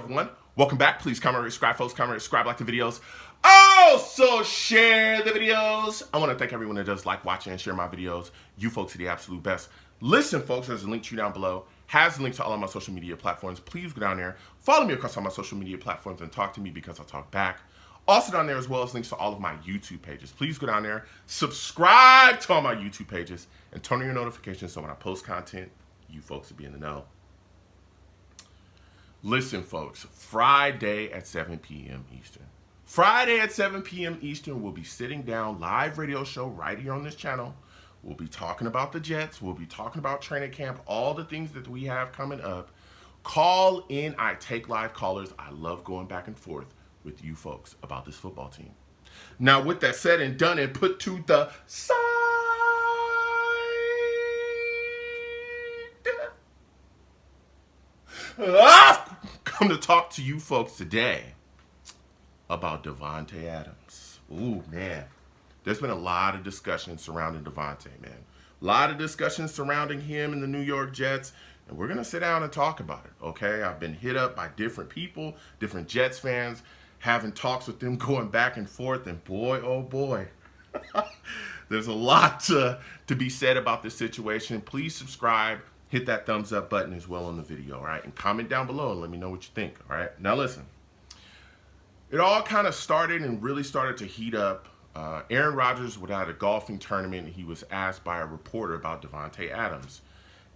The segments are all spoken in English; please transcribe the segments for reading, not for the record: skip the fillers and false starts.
everyone. Welcome back. Please comment, rate, subscribe, folks. Comment, rate, subscribe, like the videos. Also share the videos. I want to thank everyone that does like, watching, and share my videos. You folks are the absolute best. Listen, folks, there's a link to you down below. Has a link to all of my social media platforms. Please go down there. Follow me across all my social media platforms and talk to me because I'll talk back. Also down there as well as links to all of my YouTube pages. Please go down there, subscribe to all my YouTube pages, and turn on your notifications so when I post content, you folks will be in the know. Listen, folks, Friday at 7 p.m. Eastern. Friday at 7 p.m. Eastern, we'll be sitting down, live radio show right here on this channel. We'll be talking about the Jets. We'll be talking about training camp, all the things that we have coming up. Call in. I take live callers. I love going back and forth with you folks about this football team. Now, with that said and done and put to the side, I've come to talk to you folks today about Davante Adams. Ooh, man. There's been a lot of discussion surrounding Davante, man. A lot of discussion surrounding him and the New York Jets, and we're going to sit down and talk about it, okay? I've been hit up by different people, different Jets fans, having talks with them, going back and forth, and boy, oh boy, there's a lot to be said about this situation. Please subscribe, hit that thumbs up button as well on the video, all right? And comment down below and let me know what you think, all right? Now listen, it all kind of started and really started to heat up. Aaron Rodgers was at a golfing tournament and he was asked by a reporter about Davante Adams.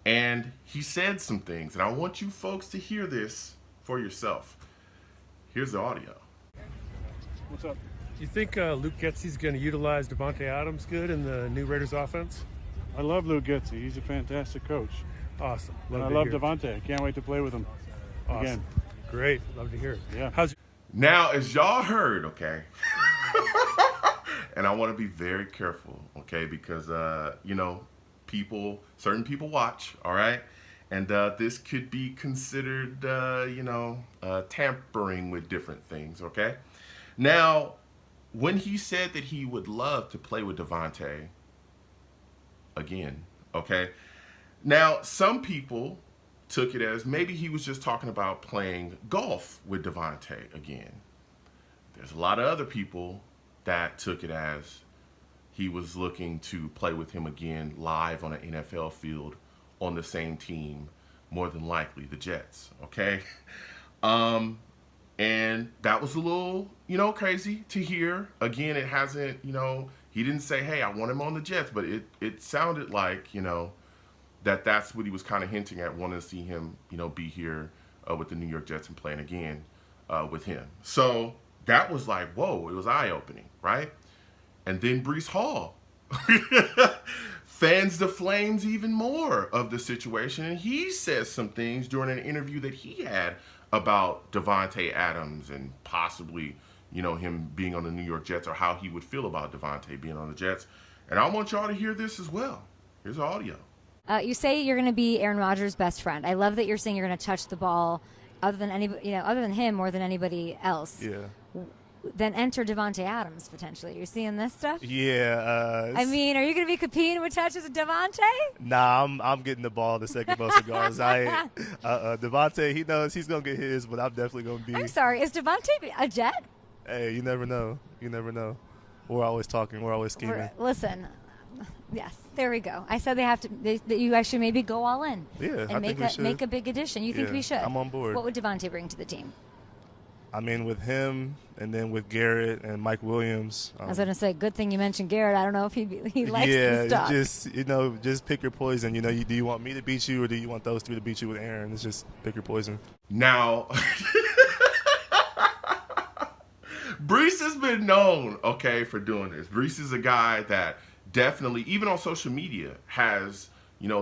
And he said some things, and I want you folks to hear this for yourself. Here's the audio. What's up? Do you think Luke Getsy's going to utilize Davante Adams good in the new Raiders offense? I love Luke Getsy. He's a fantastic coach. Awesome. And I love Davante. I can't wait to play with him again. Great. Love to hear it. Yeah. Now, as y'all heard, okay, and I want to be very careful, okay, because, you know, certain people watch, all right? And this could be considered, tampering with different things, okay? Now, when he said that he would love to play with Davante again, okay? Now, some people took it as maybe he was just talking about playing golf with Davante again. There's a lot of other people that took it as he was looking to play with him again live on an NFL field on the same team, more than likely the Jets, okay? And that was a little, crazy to hear. Again, it hasn't, he didn't say, hey, I want him on the Jets, but it sounded like, that's what he was kind of hinting at, wanting to see him, be here with the New York Jets and playing again with him. So that was like, whoa, it was eye-opening, right? And then Breece Hall fans the flames even more of the situation. And he says some things during an interview that he had about Davante Adams and possibly, him being on the New York Jets, or how he would feel about Davante being on the Jets. And I want y'all to hear this as well. Here's the audio. You say you're going to be Aaron Rodgers' best friend. I love that you're saying you're going to touch the ball other than him more than anybody else. Yeah. Then enter Davante Adams potentially. You're seeing this stuff? Yeah. I mean, are you going to be competing with touches with Davante? Nah, I'm getting the ball the second most cigars. Davante, he knows he's gonna get his, but I'm definitely gonna be. I'm sorry, is Davante a Jet? Hey, you never know. You never know. We're always talking. We're always scheming. Listen. Yes, there we go. I said that you guys should maybe go all in. Yeah, I think we should. Make a big addition. You think we should? I'm on board. What would Davante bring to the team? I mean, with him and then with Garrett and Mike Williams. I was going to say, good thing you mentioned Garrett. I don't know if he likes the stuff. Yeah, just pick your poison. Do you want me to beat you, or do you want those three to beat you with Aaron? It's just pick your poison. Now, Breece has been known, okay, for doing this. Breece is a guy that definitely, even on social media, has,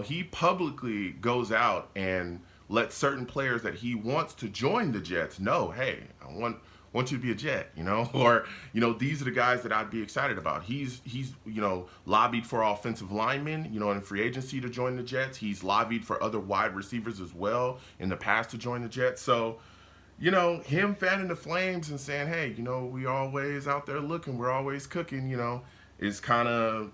he publicly goes out and let certain players that he wants to join the Jets know, hey, I want you to be a Jet, or, these are the guys that I'd be excited about. He's lobbied for offensive linemen, in free agency to join the Jets. He's lobbied for other wide receivers as well in the past to join the Jets. So, him fanning the flames and saying, hey, we always out there looking, we're always cooking, is kind of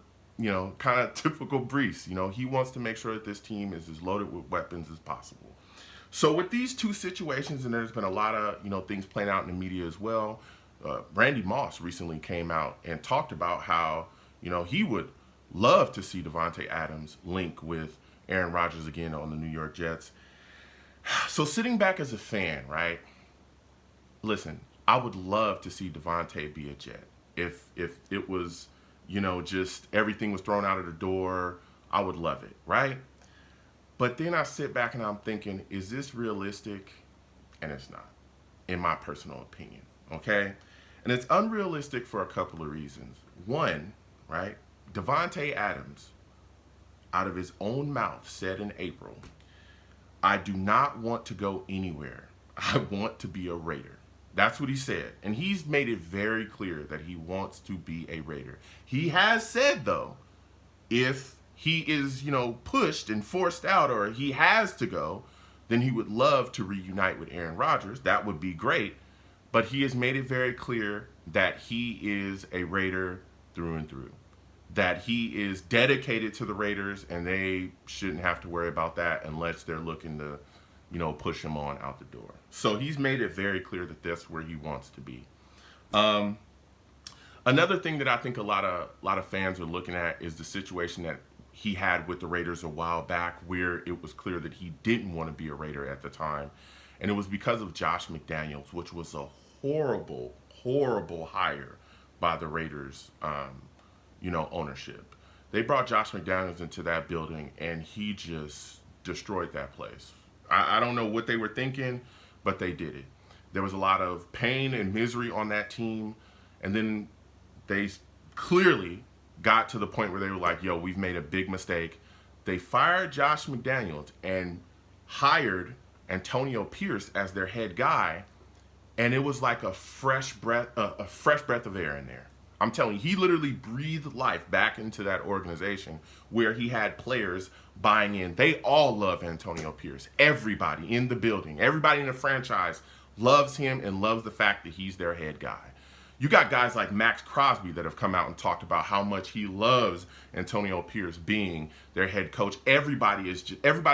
typical Breece. He wants to make sure that this team is as loaded with weapons as possible. So with these two situations, and there's been a lot of things playing out in the media as well. Randy Moss recently came out and talked about how he would love to see Davante Adams link with Aaron Rodgers again on the New York Jets. So sitting back as a fan, right? Listen, I would love to see Davante be a Jet. If it was, just everything was thrown out of the door, I would love it, right? But then I sit back and I'm thinking, is this realistic? And it's not, in my personal opinion, okay? And it's unrealistic for a couple of reasons. One, right, Davante Adams, out of his own mouth, said in April, I do not want to go anywhere. I want to be a Raider. That's what he said. And he's made it very clear that he wants to be a Raider. He has said, though, if he is, pushed and forced out, or he has to go, then he would love to reunite with Aaron Rodgers. That would be great. But he has made it very clear that he is a Raider through and through, that he is dedicated to the Raiders, and they shouldn't have to worry about that unless they're looking to, push him on out the door. So he's made it very clear that that's where he wants to be. Another thing that I think a lot of fans are looking at is the situation that he had with the Raiders a while back, where it was clear that he didn't want to be a Raider at the time. And it was because of Josh McDaniels, which was a horrible, horrible hire by the Raiders, ownership. They brought Josh McDaniels into that building, and he just destroyed that place. I don't know what they were thinking, but they did it. There was a lot of pain and misery on that team, and then they clearly got to the point where they were like, yo, we've made a big mistake. They fired Josh McDaniels and hired Antonio Pierce as their head guy, and it was like a fresh breath of air in there. I'm telling you, he literally breathed life back into that organization where he had players buying in. They all love Antonio Pierce. Everybody in the building, everybody in the franchise loves him and loves the fact that he's their head guy. You got guys like Max Crosby that have come out and talked about how much he loves Antonio Pierce being their head coach. Everybody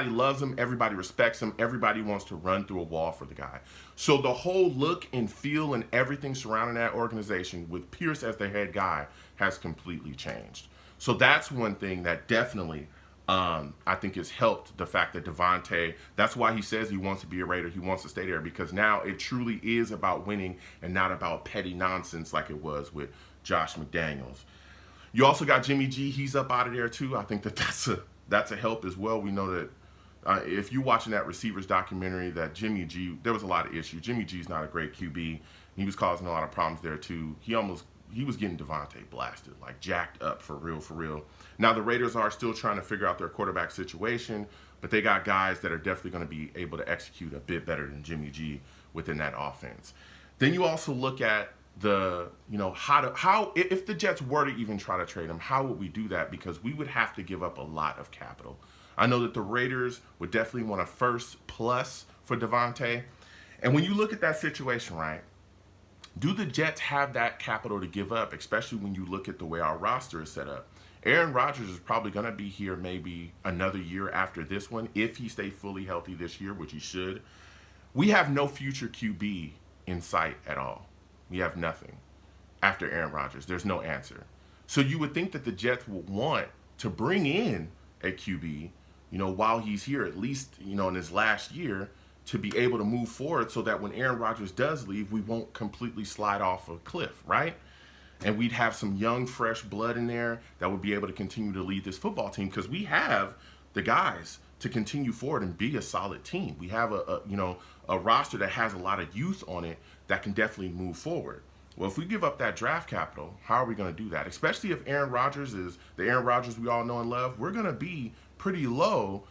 loves him. Everybody respects him. Everybody wants to run through a wall for the guy. So the whole look and feel and everything surrounding that organization with Pierce as their head guy has completely changed. So that's one thing that definitely I think has helped the fact that Davante, that's why he says he wants to be a Raider. He wants to stay there, because now it truly is about winning and not about petty nonsense like it was with Josh McDaniels. You also got Jimmy G. He's up out of there too. I think that's a help as well. We know that if you're watching that Receivers documentary, that Jimmy G, there was a lot of issues. Jimmy G's not a great QB. He was causing a lot of problems there too. He was getting Davante blasted, like jacked up for real. Now, the Raiders are still trying to figure out their quarterback situation, but they got guys that are definitely going to be able to execute a bit better than Jimmy G within that offense. Then you also look at the, how if the Jets were to even try to trade him, how would we do that? Because we would have to give up a lot of capital. I know that the Raiders would definitely want a first plus for Davante. And when you look at that situation, right, do the Jets have that capital to give up, especially when you look at the way our roster is set up? Aaron Rodgers is probably going to be here maybe another year after this one, if he stays fully healthy this year, which he should. We have no future QB in sight at all. We have nothing after Aaron Rodgers. There's no answer. So you would think that the Jets would want to bring in a QB, while he's here, at least, in his last year, to be able to move forward so that when Aaron Rodgers does leave, we won't completely slide off a cliff, right? And we'd have some young, fresh blood in there that would be able to continue to lead this football team, because we have the guys to continue forward and be a solid team. We have a roster that has a lot of youth on it that can definitely move forward. Well, if we give up that draft capital, how are we going to do that? Especially if Aaron Rodgers is the Aaron Rodgers we all know and love, we're going to be pretty low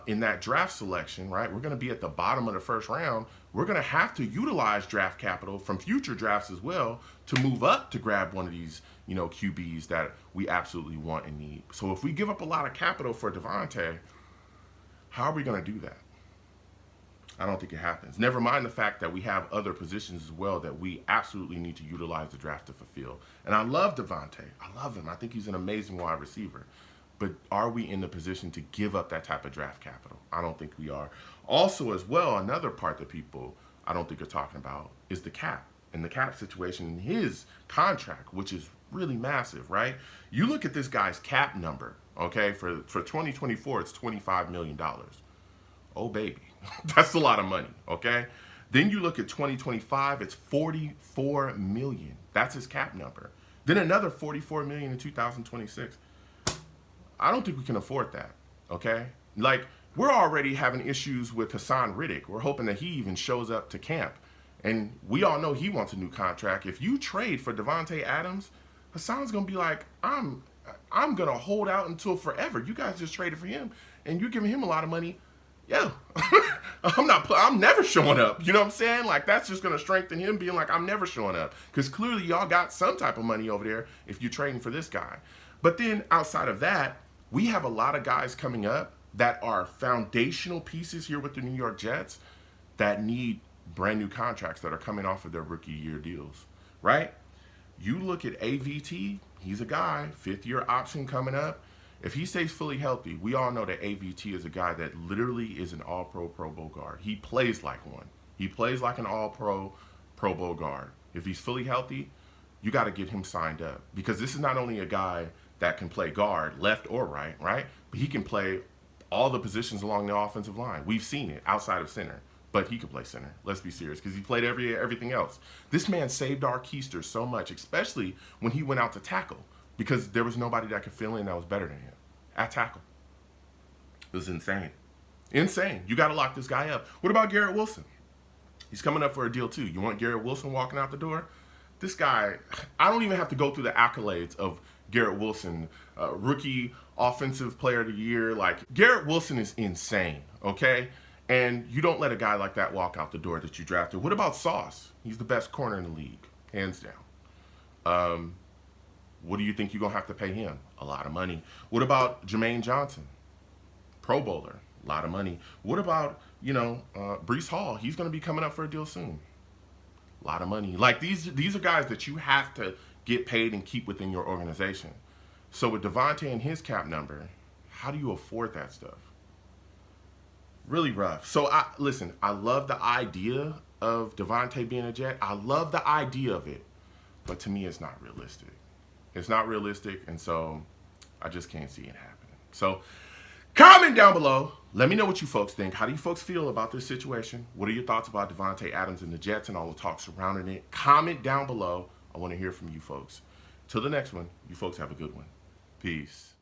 in that draft selection, right? We're going to be at the bottom of the first round. We're going to have to utilize draft capital from future drafts as well to move up to grab one of these, QBs that we absolutely want and need. So if we give up a lot of capital for Davante, how are we going to do that? I don't think it happens. Never mind the fact that we have other positions as well that we absolutely need to utilize the draft to fulfill. And I love Davante. I love him. I think he's an amazing wide receiver. but are we in the position to give up that type of draft capital? I don't think we are. Also, as well, another part that people I don't think are talking about is the cap and the cap situation in his contract, which is really massive, right? You look at this guy's cap number, okay, for 2024, it's $25 million. Oh, baby. That's a lot of money, okay? Then you look at 2025, it's $44 million. That's his cap number. Then another $44 million in 2026. I don't think we can afford that, okay? Like, we're already having issues with Hassan Riddick. We're hoping that he even shows up to camp. And we all know he wants a new contract. If you trade for Davante Adams, Hassan's going to be like, I'm going to hold out until forever. You guys just traded for him, and you're giving him a lot of money. Yo, I'm never showing up. You know what I'm saying? Like, that's just going to strengthen him being like, I'm never showing up. Because clearly y'all got some type of money over there if you're trading for this guy. But then outside of that, we have a lot of guys coming up that are foundational pieces here with the New York Jets that need brand new contracts that are coming off of their rookie year deals, right? You look at AVT, he's a guy, 5th-year option coming up. If he stays fully healthy, we all know that AVT is a guy that literally is an all-pro Pro Bowl guard. He plays like one. He plays like an all-pro Pro Bowl guard. If he's fully healthy, you got to get him signed up, because this is not only a guy that can play guard, left or right, but he can play all the positions along the offensive line. We've seen it outside of center, but he can play center. Let's be serious, because he played everything else. This man saved our keisters so much, especially when he went out to tackle, because there was nobody that could fill in that was better than him at tackle. It was insane. Insane. You got to lock this guy up. What about Garrett Wilson? He's coming up for a deal too. You want Garrett Wilson walking out the door? This guy, I don't even have to go through the accolades of Garrett Wilson, rookie offensive player of the year. Like, Garrett Wilson is insane, okay? And you don't let a guy like that walk out the door that you drafted. What about Sauce? He's the best corner in the league, hands down. What do you think you're going to have to pay him? A lot of money. What about Jermaine Johnson? Pro Bowler, a lot of money. What about, Breece Hall? He's going to be coming up for a deal soon. A lot of money. Like, these are guys that you have to get paid and keep within your organization. So with Davante and his cap number, how do you afford that stuff? Really rough. So listen, I love the idea of Davante being a Jet. I love the idea of it, but to me, it's not realistic. It's not realistic, and so I just can't see it happening. So comment down below. Let me know what you folks think. How do you folks feel about this situation? What are your thoughts about Davante Adams and the Jets and all the talk surrounding it? Comment down below. I want to hear from you folks. Till the next one, you folks have a good one. Peace.